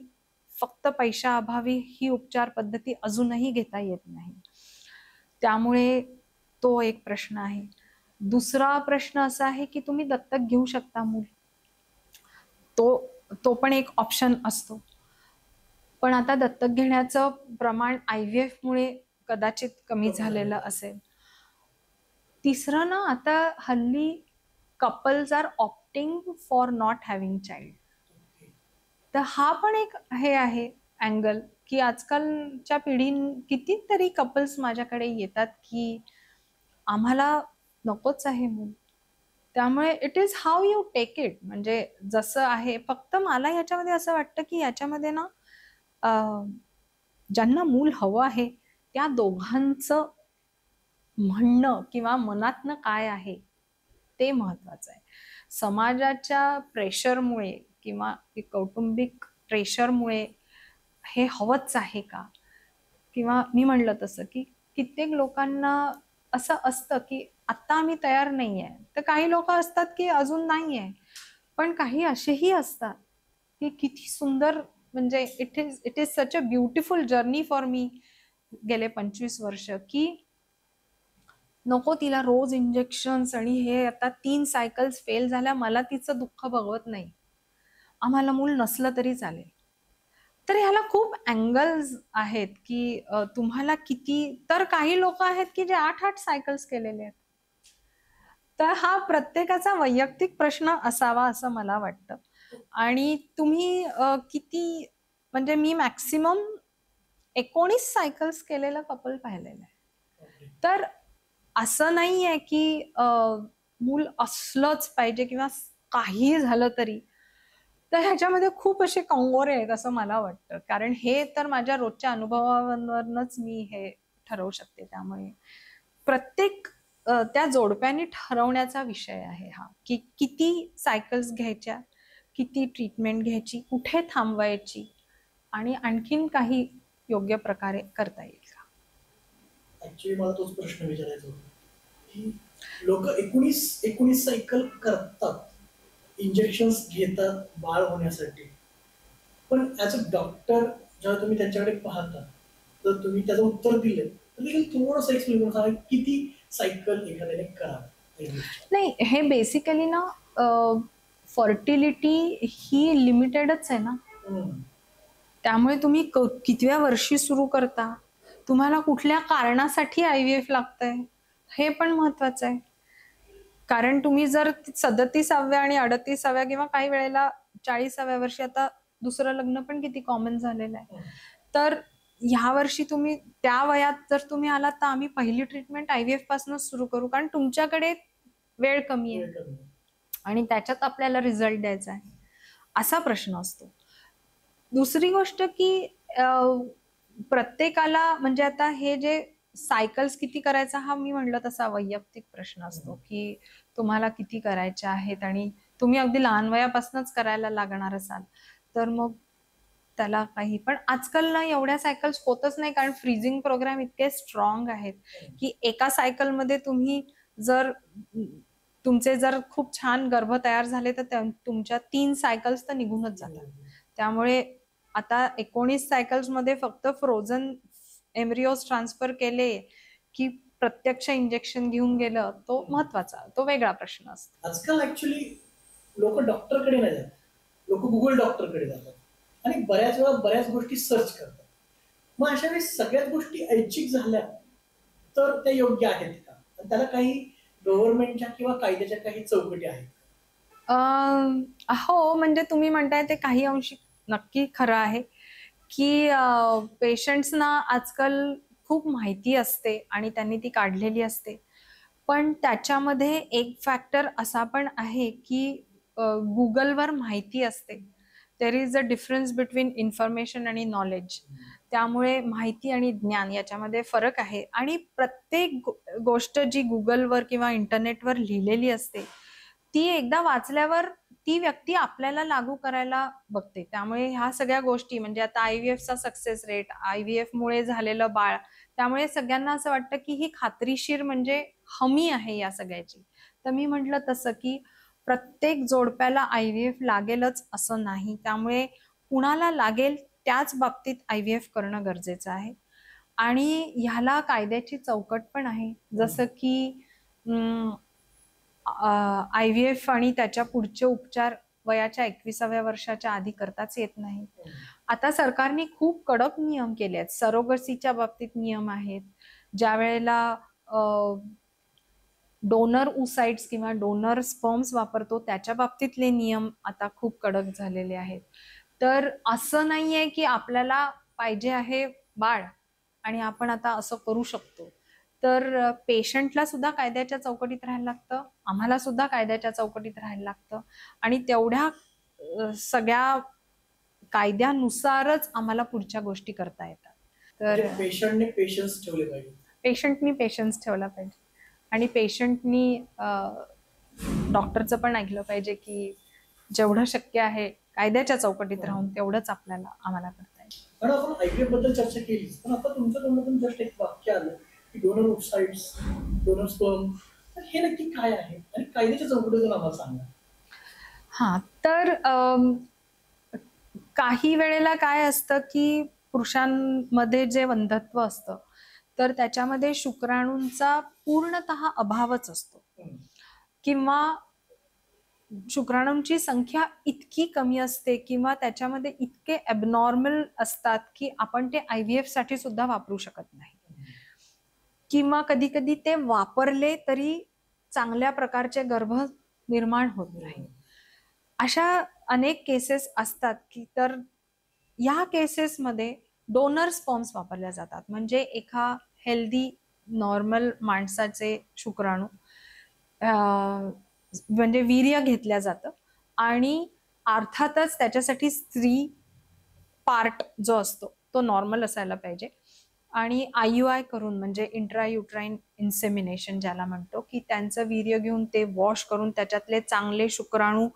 फक्त पैशाअभावी ही उपचार पद्धती अजूनही घेता येत नाही. त्यामुळे तो एक प्रश्न आहे. दुसरा प्रश्न असा आहे की तुम्ही दत्तक घेऊ शकता मूल, तो पण एक ऑप्शन असतो. पण आता दत्तक घेण्याचं प्रमाण IVF मुळे कदाचित कमी झालेलं असेल. तिसरं ना, आता हल्ली couples are opting for not having child. तर हा पण एक हे आहे अँगल, की आजकालच्या कितीतरी कपल्स माझ्याकडे येतात की आम्हाला नकोच आहे मूल. त्यामुळे it is how you take it, म्हणजे जसं आहे. फक्त मला ह्याच्यामध्ये असं वाटतं की याच्यामध्ये ना ज्यांना मूल हवं आहे त्या दोघांचं म्हणणं किंवा मनातनं काय आहे ते महत्वाचं आहे. समाजाच्या प्रेशरमुळे किंवा कौटुंबिक प्रेशरमुळे हे हवंच आहे का, किंवा मी म्हणलं तसं की कित्येक लोकांना असं असतं की आता आम्ही तयार नाहीये. तर काही लोक असतात की अजून नाहीये. पण काही असेही असतात की किती सुंदर, म्हणजे it is such a beautiful journey for me गेले 25 वर्ष, की नको तिला रोज इंजेक्शन्स आणि हे आता 3 सायकल्स फेल झाल्या, मला तिचं दुःख बघवत नाही. आम्हाला मूल नसलं तरी चालेल. तर ह्याला खूप अँगल्स आहेत, की तुम्हाला किती, तर काही लोक आहेत की जे 8-8 सायकल्स केलेले आहेत. तर हा प्रत्येकाचा वैयक्तिक प्रश्न असावा असं मला वाटतं. आणि तुम्ही किती, म्हणजे मी मॅक्सिमम 19 सायकल्स केलेलं कपल पाहिलेलं आहे. तर असं नाहीये की मूल असलंच पाहिजे किंवा काही झालं तरी. तर ह्याच्यामध्ये खूप असे कंगोरे आहेत असं मला वाटतं. कारण हे तर माझ्या रोजच्या अनुभवावरूनच मी हे ठरवू शकते. त्यामुळे प्रत्येक त्या जोडप्याने ठरवण्याचा विषय आहे हा, की किती सायकल्स घ्यायच्या, किती ट्रीटमेंट घ्यायची, कुठे थांबवायची आणि आणखीन काही योग्य प्रकारे करता येईल का. ऍक्च्युली मला तोच प्रश्न विचारायचा होता की लोक 19 सायकल करतात, इंजेक्शन्स घेतात बाळ होण्यासाठी, पण ऍज अ डॉक्टर जेव्हा तुम्ही त्यांच्याकडे पाहता, जर तुम्ही त्याचं उत्तर दिलं तर देखील थोडंसं एक्सप्लेन करून सांगा किती सायकल एखाद्याने करावं. नाही, हे बेसिकली ना फर्टिलिटी ही लिमिटेडच आहे ना. त्यामुळे तुम्ही कितव्या वर्षी सुरू करता, तुम्हाला कुठल्या कारणासाठी IVF लागतंय, हे पण महत्वाचं आहे. कारण तुम्ही जर 37व्या आणि 38व्या किंवा काही वेळेला 40व्या वर्षी, आता दुसरं लग्न पण किती कॉमन झालेलं आहे, तर ह्या वर्षी तुम्ही त्या वयात जर तुम्ही आलात तर आम्ही पहिली ट्रीटमेंट IVF पासूनच सुरू करू, कारण तुमच्याकडे वेळ कमी आहे आणि त्याच्यात आपल्याला रिझल्ट द्यायचा आहे, असा प्रश्न असतो. दुसरी गोष्ट की प्रत्येकाला, म्हणजे आता हे जे सायकल्स किती करायचा हा मी म्हणलं तसा वैयक्तिक प्रश्न असतो, की तुम्हाला किती करायच्या आहेत. आणि तुम्ही अगदी लहान वयापासूनच करायला लागणार असाल तर मग त्याला काही, पण आजकाल ना एवढ्या सायकल्स होतच नाही, कारण फ्रीजिंग प्रोग्राम इतके स्ट्रॉंग आहेत की एका सायकलमध्ये तुम्ही जर तुमचे जर खूप छान गर्भ तयार झाले तर तुमच्या 3 सायकल्स तर निघूनच जातात. त्यामुळे आता 19 सायकल्स मध्ये फक्त फ्रोझन एम्ब्रिओज ट्रान्सफर केले की प्रत्यक्ष इंजेक्शन घेऊन गेलं, तो महत्वाचा, तो वेगळा प्रश्न असतो. आजकाल ऍक्च्युली लोक डॉक्टरकडे नाही जातात, लोक गुगल डॉक्टरकडे जातात आणि बऱ्याच वेळा बऱ्याच गोष्टी सर्च करतात. मग अशा वेळी सगळ्याच गोष्टी ऐच्छिक झाल्या तर त्या योग्य आहेत का, त्याला काही गव्हर्नमेंटच्या किंवा कायद्याच्या काही चौकटी आहेत? हो, म्हणजे तुम्ही म्हणताय ते काही अंशी नक्की खरं आहे की पेशंट्सना आजकाल खूप माहिती असते आणि त्यांनी ती काढलेली असते. पण त्याच्यामध्ये एक फॅक्टर असा पण आहे की गुगलवर माहिती असते. There is a difference between information आणि नॉलेज. त्यामुळे माहिती आणि ज्ञान याच्यामध्ये फरक आहे. आणि प्रत्येक गोष्ट जी गुगलवर किंवा इंटरनेटवर लिहिलेली असते ती एकदा वाचल्यावर ती व्यक्ती आपल्याला लागू करायला बघते. त्यामुळे ह्या सगळ्या गोष्टी, म्हणजे आता IVFचा सक्सेस रेट, IVF मुळे झालेलं बाळ, त्यामुळे सगळ्यांना असं वाटतं की ही खात्रीशीर म्हणजे हमी आहे या सगळ्याची. तर मी म्हटलं तसं की प्रत्येक जोडप्याला IVF लागेलच असं नाही. त्यामुळे कुणाला लागेल त्याच बाबतीत IVF करणं गरजेचं आहे. आणि ह्याला कायद्याची चौकट पण आहे, जसं की IVF आणि त्याच्या पुढचे उपचार वयाच्या 21व्या वर्षाच्या आधी करताच येत नाही. आता सरकारने खूप कडक नियम केले आहेत. सरोगसीच्या बाबतीत नियम आहेत. ज्या वेळेला डोनर ओसाइट्स किंवा डोनर स्पर्म्स वापरतो त्याच्या बाबतीतले नियम आता खूप कडक झालेले आहेत. तर असं नाहीये की आपल्याला पाहिजे आहे बाळ आणि आपण आता असं करू शकतो. तर पेशंटला सुद्धा कायद्याच्या चौकटीत राहायला लागतं, आम्हाला सुद्धा कायद्याच्या चौकटीत राहायला लागतं आणि तेवढ्या सगळ्या कायद्यानुसारच आम्हाला पुढच्या गोष्टी करता येतात. तर पेशंटने पेशन्स ठेवले पाहिजे. पेशंटनी पेशन्स ठेवला पाहिजे आणि पेशंटनी डॉक्टरचं पण ऐकलं पाहिजे की जेवढं शक्य आहे कायद्याच्या चौकटीत राहून तेवढंच आम्हाला करता येईल. पण आपण IVF बद्दल चर्चा केली, पण आता तुमच्या तोंडातून जस्ट एक वाक्य आलं की डोनर ओसाइट्स, डोनर स्पर्म, हे नक्की काय आहे आणि कायद्याच्या चौकटीतून आम्हाला सांगा. हा, तर काही वेळेला काय असतं की पुरुषांमध्ये जे वंध्यत्व असतं तर त्याच्यामध्ये शुक्राणूंचा पूर्णतः अभावच असतो किंवा शुक्राणूंची संख्या इतकी कमी असते किंवा त्याच्यामध्ये इतके ॲबनॉर्मल असतात की आपण ते IVF साठी सुद्धा वापरू शकत नाही किंवा कधी कधी ते वापरले तरी चांगल्या प्रकारचे गर्भ निर्माण होत नाही. अशा अनेक केसेस असतात की तर या केसेसमध्ये डोनर स्पर्म्स वापरल्या जातात. म्हणजे एका हेल्दी नॉर्मल माणसाचे शुक्राणू म्हणजे वीर्य घेतल्या जातं आणि अर्थातच त्याच्यासाठी स्त्री पार्ट जो असतो तो नॉर्मल असायला पाहिजे आणि IUI करून म्हणजे इंट्रायुट्राईन इन्सेमिनेशन ज्याला म्हणतो की त्यांचं वीर्य घेऊन ते वॉश करून त्याच्यातले चांगले शुक्राणू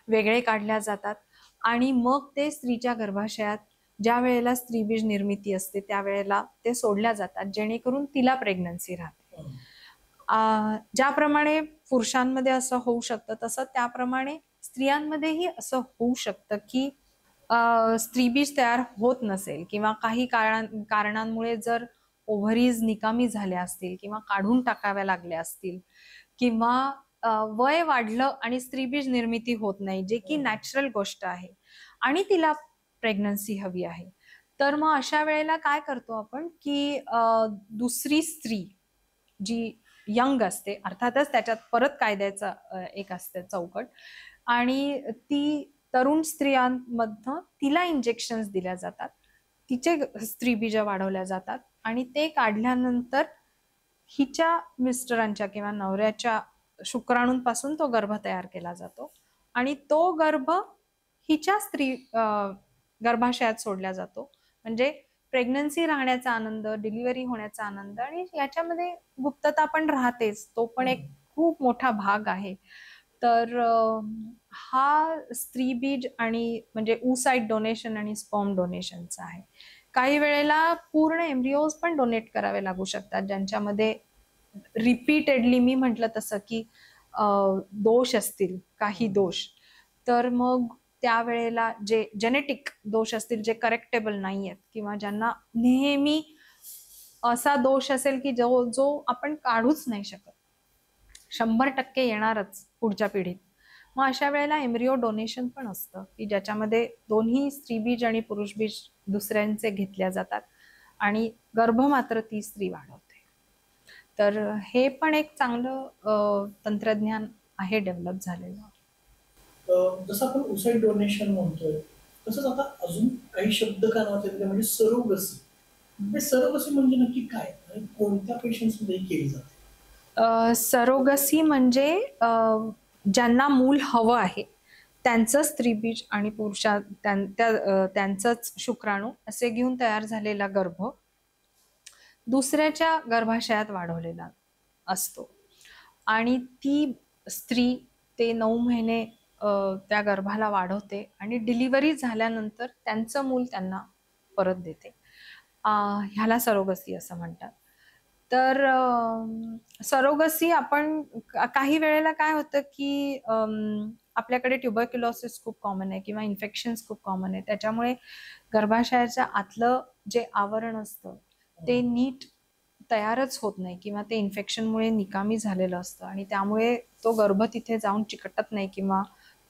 वेगळे काढल्या जातात आणि मग ते स्त्रीच्या गर्भाशयात ज्या वेळेला स्त्रीबीज निर्मिती असते त्यावेळेला ते सोडल्या जातात जेणेकरून तिला प्रेग्नन्सी राहते. ज्याप्रमाणे पुरुषांमध्ये असं होऊ शकतं तसं त्याप्रमाणे स्त्रियांमध्येही असं होऊ शकतं की स्त्रीबीज तयार होत नसेल किंवा काही कारणांमुळे जर ओव्हरीज निकामी झाल्या असतील किंवा काढून टाकाव्या लागल्या असतील किंवा वय वाढलं आणि स्त्रीबीज निर्मिती होत नाही जे की नॅचरल गोष्ट आहे आणि तिला प्रेग्नन्सी हवी आहे तर मग अशा वेळेला काय करतो आपण की दुसरी स्त्री जी यंग असते अर्थातच त्याच्यात परत कायद्याचा एक असते चौकट आणि ती तरुण स्त्रियांमधनं तिला इंजेक्शन्स दिल्या जातात तिचे स्त्रीबीज वाढवल्या जातात आणि ते काढल्यानंतर हिच्या मिस्टरांच्या किंवा नवऱ्याच्या शुक्राणूंपासून तो गर्भ तयार केला जातो आणि तो गर्भ हिच्या गर्भाशयात सोडला जातो. म्हणजे प्रेग्नन्सी राहण्याचा आनंद डिलिव्हरी होण्याचा आनंद आणि याच्यामध्ये गुप्तता पण राहतेच तो पण एक खूप मोठा भाग आहे. तर हा स्त्रीबीज आणि म्हणजे oocyte डोनेशन आणि स्पर्म डोनेशनचा आहे. काही वेळेला पूर्ण एम्ब्रिओज पण डोनेट करावे लागू शकतात ज्यांच्यामध्ये रिपीटेडली मी म्हटलं तसं की दोष असतील काही दोष तर मग त्यावेळेला जे जेनेटिक दोष असतील जे करेक्टेबल नाही आहेत किंवा ज्यांना नेहमी असा दोष असेल की जो आपण काढूच नाही शकत 100% येणारच पुढच्या पिढीत मग अशा वेळेला एम्ब्रिओ डोनेशन पण असतं की ज्याच्यामध्ये दोन्ही स्त्रीबीज आणि पुरुषबीज दुसऱ्यांचे घेतल्या जातात आणि गर्भ मात्र ती स्त्री वाढवते. तर हे पण एक चांगलं तंत्रज्ञान आहे डेव्हलप झालेलं. जसं आपण oocyte डोनेशन म्हणतोय तसंच आता अजून काही शब्द कानावर म्हणजे सरोगसी. सरोगसी म्हणजे नक्की काय आणि कोणत्या पेशंट्समध्ये केली जाते? सरोगसी म्हणजे ज्यांना मूल हवं आहे त्यांचं स्त्रीबीज आणि त्यांचंच शुक्राणू असे घेऊन तयार झालेला गर्भ दुसऱ्याच्या गर्भाशयात वाढवलेला असतो आणि ती स्त्री ते 9 महिने त्या गर्भाला वाढवते आणि डिलिव्हरी झाल्यानंतर त्यांचं मूल त्यांना परत देते. ह्याला सरोगसी असं म्हणतात. तर सरोगसी आपण काही वेळेला काय होतं की आपल्याकडे ट्युबरक्युलोसिस खूप कॉमन आहे किंवा इन्फेक्शन्स खूप कॉमन आहे त्याच्यामुळे गर्भाशयाच्या आतलं जे आवरण असतं ते नीट तयारच होत नाही किंवा ते इन्फेक्शनमुळे निकामी झालेलं असतं आणि त्यामुळे तो गर्भ तिथे जाऊन चिकटत नाही किंवा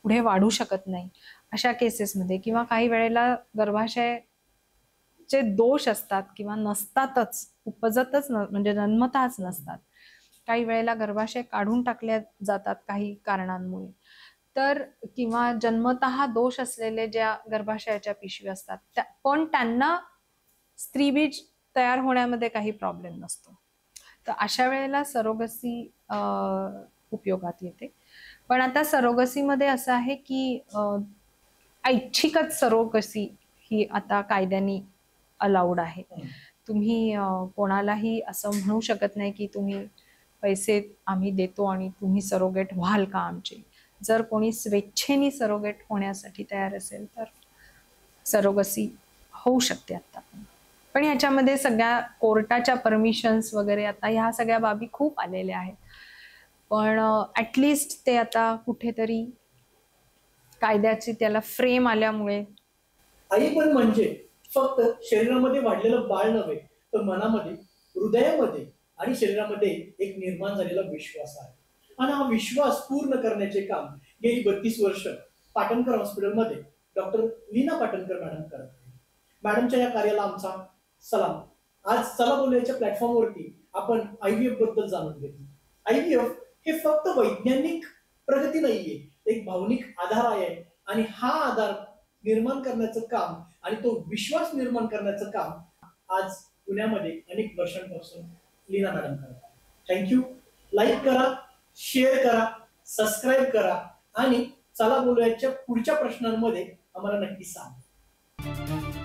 पुढे वाढू शकत नाही अशा केसेसमध्ये किंवा काही वेळेला गर्भाशयाचे दोष असतात किंवा नसतातच उपजतच म्हणजे जन्मताच नसतात. काही वेळेला गर्भाशय काढून टाकल्या जातात काही कारणांमुळे तर किंवा जन्मतः दोष असलेले ज्या गर्भाशयाच्या पिशवी असतात पण त्यांना स्त्रीबीज तयार होण्यामध्ये काही प्रॉब्लेम नसतो. तर अशा वेळेला सरोगसी उपयोगात येते. पण आता सरोगसीमध्ये असं आहे की ऐच्छिकच सरोगसी ही आता कायद्याने अलाउड आहे. तुम्ही कोणालाही असं म्हणू शकत नाही की तुम्ही पैसे आम्ही देतो आणि तुम्ही सरोगेट व्हाल का आमचे. जर कोणी स्वेच्छेने सरोगेट होण्यासाठी तयार असेल तर सरोगसी होऊ शकते आता. पण ह्याच्यामध्ये सगळ्या कोर्टाच्या परमिशन्स वगैरे आता ह्या सगळ्या बाबी खूप आलेल्या आहेत. पण ऍटलिस्ट ते आता कुठेतरी कायद्याची त्याला फ्रेम आल्यामुळे आई पण म्हणजे फक्त शरीरामध्ये वाढलेलं बाळ नव्हे तर मनामध्ये हृदयामध्ये आणि शरीरामध्ये एक निर्माण झालेला विश्वास आहे. आणि हा विश्वास पूर्ण करण्याचे काम गेली 32 वर्ष पाटणकर हॉस्पिटलमध्ये डॉक्टर लीना पाटणकर मॅडम करत आहेत. मॅडमच्या या कार्याला आमचा सलाम. आज चला बोलूयाच्या प्लॅटफॉर्मवरती आपण IVF बद्दल जाणून घेतलं. IVF हे फक्त वैज्ञानिक प्रगती नाहीये, एक भावनिक आधार आहे आणि हा आधार निर्माण करण्याचं काम आणि तो विश्वास निर्माण करण्याचं काम आज पुण्यामध्ये अनेक वर्षांपासून लीना मॅडम करतात. थँक्यू. लाईक करा, शेअर करा, सबस्क्राईब करा आणि चला बोलूयाच्या पुढच्या प्रश्नांमध्ये आम्हाला नक्की सांगा.